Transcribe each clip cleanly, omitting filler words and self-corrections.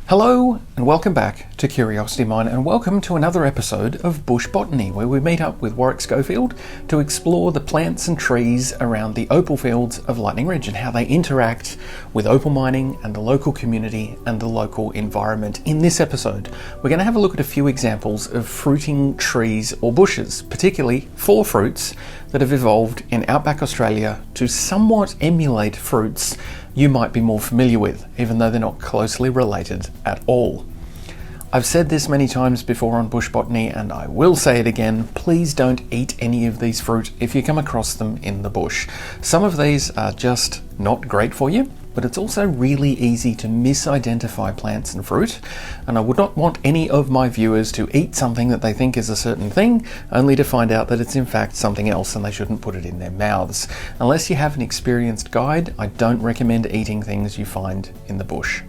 Hello and welcome back to Curiosity Mine, and welcome to another episode of Bush Botany, where we meet up with Warwick Schofield to explore the plants and trees around the opal fields of Lightning Ridge and how they interact with opal mining and the local community and the local environment. In this episode, we're going to have a look at a few examples of fruiting trees or bushes, particularly 4 fruits that have evolved in outback Australia to somewhat emulate fruits you might be more familiar with, even though they're not closely related at all. I've said this many times before on Bush Botany, and I will say it again, please don't eat any of these fruit if you come across them in the bush. Some of these are just not great for you, but it's also really easy to misidentify plants and fruit, and I would not want any of my viewers to eat something that they think is a certain thing, only to find out that it's in fact something else and they shouldn't put it in their mouths. Unless you have an experienced guide, I don't recommend eating things you find in the bush.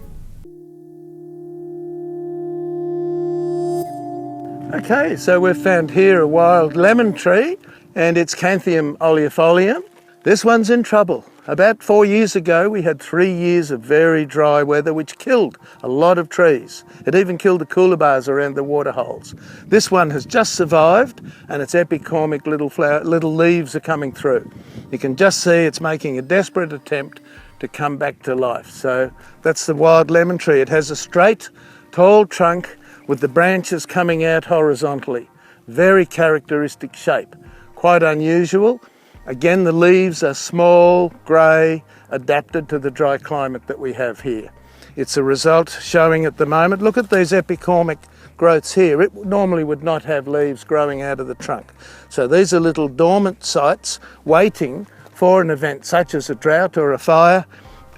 Okay, so we've found here a wild lemon tree and it's Canthium oleifolium. This one's in trouble. About 4 years ago we had 3 years of very dry weather which killed a lot of trees. It even killed the coolabahs around the waterholes. This one has just survived and its epicormic little leaves are coming through. You can just see it's making a desperate attempt to come back to life. So that's the wild lemon tree. It has a straight, tall trunk with the branches coming out horizontally. Very characteristic shape, quite unusual. Again, the leaves are small, grey, adapted to the dry climate that we have here. It's a result showing at the moment. Look at these epicormic growths here. It normally would not have leaves growing out of the trunk. So these are little dormant sites waiting for an event such as a drought or a fire,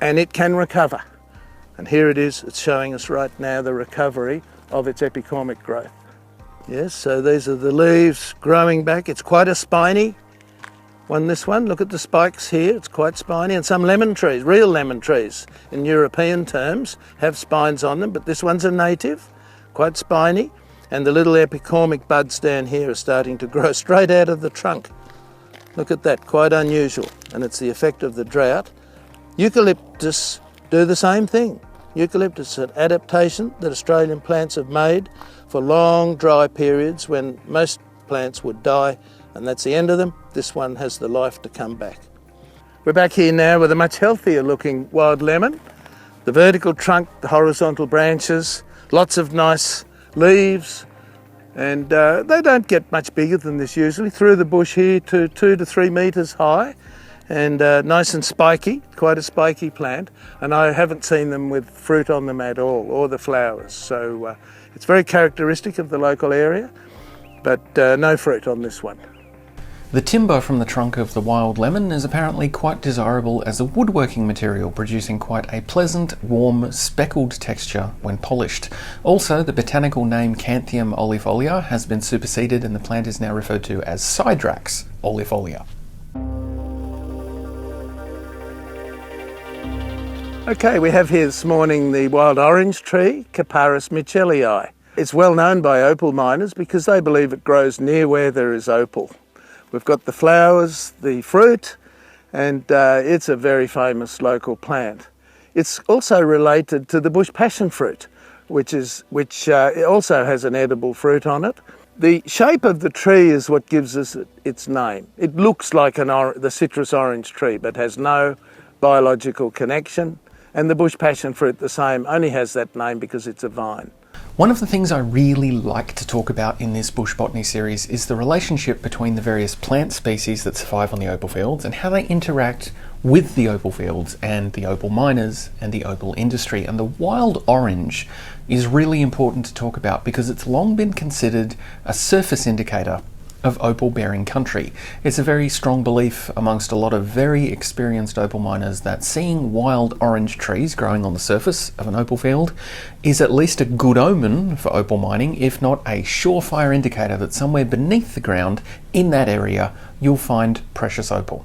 and it can recover. And here it is, it's showing us right now the recovery of its epicormic growth. Yes, so these are the leaves growing back. It's quite a spiny one, this one. Look at the spikes here, it's quite spiny. And some lemon trees, real lemon trees in European terms, have spines on them, but this one's a native, quite spiny. And the little epicormic buds down here are starting to grow straight out of the trunk. Look at that, quite unusual. And it's the effect of the drought. Eucalyptus do the same thing. Eucalyptus is an adaptation that Australian plants have made for long dry periods when most plants would die, and that's the end of them. This one has the life to come back. We're back here now with a much healthier looking wild lemon. The vertical trunk, the horizontal branches, lots of nice leaves, and they don't get much bigger than this usually. Through the bush here to 2 to 3 metres high, and nice and spiky, quite a spiky plant, and I haven't seen them with fruit on them at all, or the flowers. So it's very characteristic of the local area, but no fruit on this one. The timber from the trunk of the wild lemon is apparently quite desirable as a woodworking material, producing quite a pleasant, warm, speckled texture when polished. Also, the botanical name Canthium oleifolium has been superseded and the plant is now referred to as Sidrax oleifolium. Okay, we have here this morning the wild orange tree, Capparis michelii. It's well known by opal miners because they believe it grows near where there is opal. We've got the flowers, the fruit, and it's a very famous local plant. It's also related to the bush passionfruit, which also has an edible fruit on it. The shape of the tree is what gives us its name. It looks like the citrus orange tree, but has no biological connection. And the bush passionfruit, the same, only has that name because it's a vine. One of the things I really like to talk about in this Bush Botany series is the relationship between the various plant species that survive on the opal fields and how they interact with the opal fields and the opal miners and the opal industry. And the wild orange is really important to talk about because it's long been considered a surface indicator of opal bearing country. It's a very strong belief amongst a lot of very experienced opal miners that seeing wild orange trees growing on the surface of an opal field is at least a good omen for opal mining, if not a surefire indicator that somewhere beneath the ground in that area you'll find precious opal.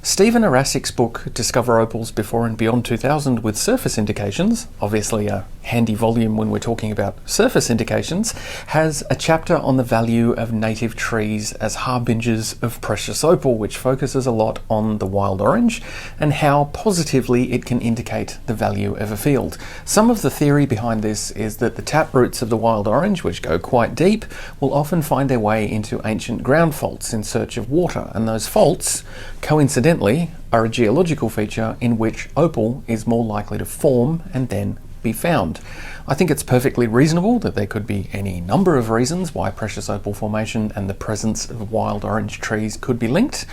Stephen Arasik's book Discover Opals Before and Beyond 2000 with Surface Indications, obviously a handy volume when we're talking about surface indications, has a chapter on the value of native trees as harbingers of precious opal, which focuses a lot on the wild orange and how positively it can indicate the value of a field. Some of the theory behind this is that the tap roots of the wild orange, which go quite deep, will often find their way into ancient ground faults in search of water, and those faults, coincidentally, are a geological feature in which opal is more likely to form and then be found. I think it's perfectly reasonable that there could be any number of reasons why precious opal formation and the presence of wild orange trees could be linked.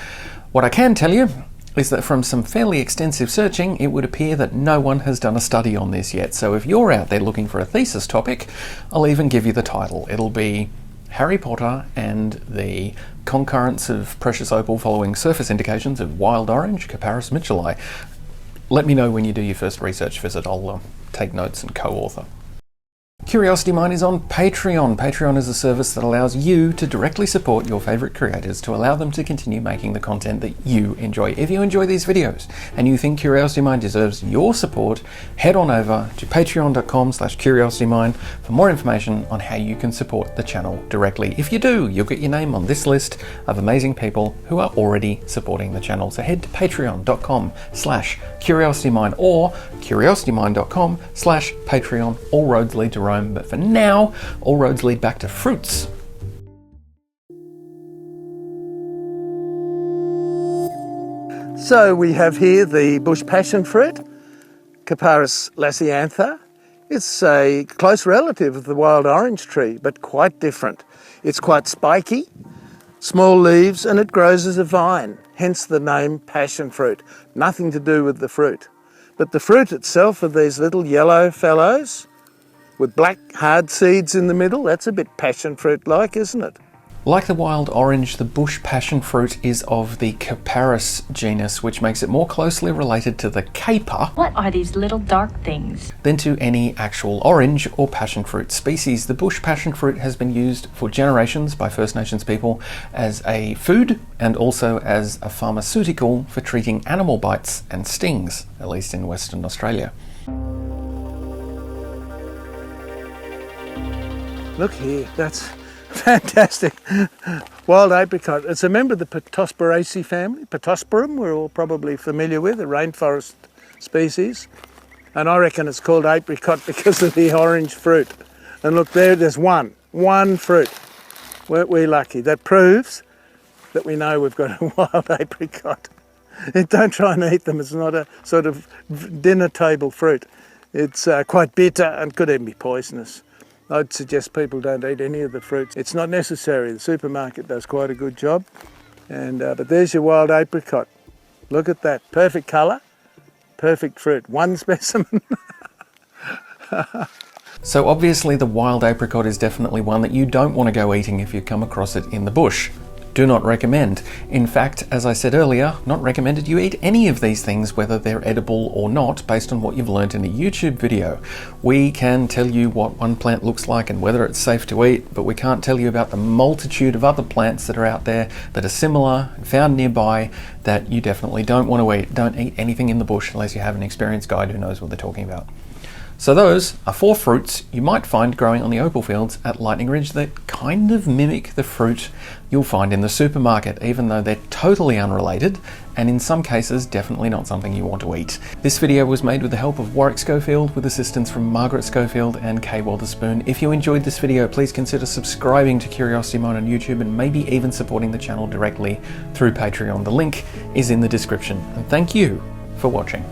What I can tell you is that from some fairly extensive searching, it would appear that no one has done a study on this yet. So if you're out there looking for a thesis topic, I'll even give you the title. It'll be Harry Potter and the concurrence of precious opal following surface indications of wild orange, Capparis mitchellii. Let me know when you do your first research visit. I'll take notes and co-author. Curiosity Mine is on Patreon. Patreon is a service that allows you to directly support your favourite creators to allow them to continue making the content that you enjoy. If you enjoy these videos and you think Curiosity Mine deserves your support, head on over to patreon.com/curiositymine for more information on how you can support the channel directly. If you do, you'll get your name on this list of amazing people who are already supporting the channel. So head to patreon.com/curiositymine or curiositymine.com/Patreon. All roads lead to Rome. But for now, all roads lead back to fruits. So we have here the bush passion fruit, Capparis lasiantha. It's a close relative of the wild orange tree, but quite different. It's quite spiky, small leaves, and it grows as a vine, hence the name passion fruit. Nothing to do with the fruit. But the fruit itself are these little yellow fellows with black hard seeds in the middle. That's a bit passion fruit-like, isn't it? Like the wild orange, the bush passion fruit is of the Capparis genus, which makes it more closely related to the caper. What are these little dark things? Than to any actual orange or passion fruit species. The bush passion fruit has been used for generations by First Nations people as a food and also as a pharmaceutical for treating animal bites and stings, at least in Western Australia. Look here, that's fantastic. Wild apricot. It's a member of the Pittosporaceae family. Pittosporum, we're all probably familiar with, a rainforest species. And I reckon it's called apricot because of the orange fruit. And look there, there's one fruit. Weren't we lucky? That proves that we know we've got a wild apricot. Don't try and eat them. It's not a sort of dinner table fruit. It's quite bitter and could even be poisonous. I'd suggest people don't eat any of the fruits. It's not necessary. The supermarket does quite a good job. But there's your wild apricot. Look at that. Perfect colour, perfect fruit. One specimen. So obviously the wild apricot is definitely one that you don't want to go eating if you come across it in the bush. Do not recommend. In fact, as I said earlier, not recommended you eat any of these things, whether they're edible or not, based on what you've learnt in a YouTube video. We can tell you what one plant looks like and whether it's safe to eat, but we can't tell you about the multitude of other plants that are out there that are similar and found nearby that you definitely don't want to eat. Don't eat anything in the bush unless you have an experienced guide who knows what they're talking about. So those are 4 fruits you might find growing on the opal fields at Lightning Ridge that kind of mimic the fruit you'll find in the supermarket, even though they're totally unrelated and in some cases definitely not something you want to eat. This video was made with the help of Warwick Schofield with assistance from Margaret Schofield and Kay Wotherspoon. If you enjoyed this video, please consider subscribing to Curiosity Mine on YouTube and maybe even supporting the channel directly through Patreon. The link is in the description. And thank you for watching.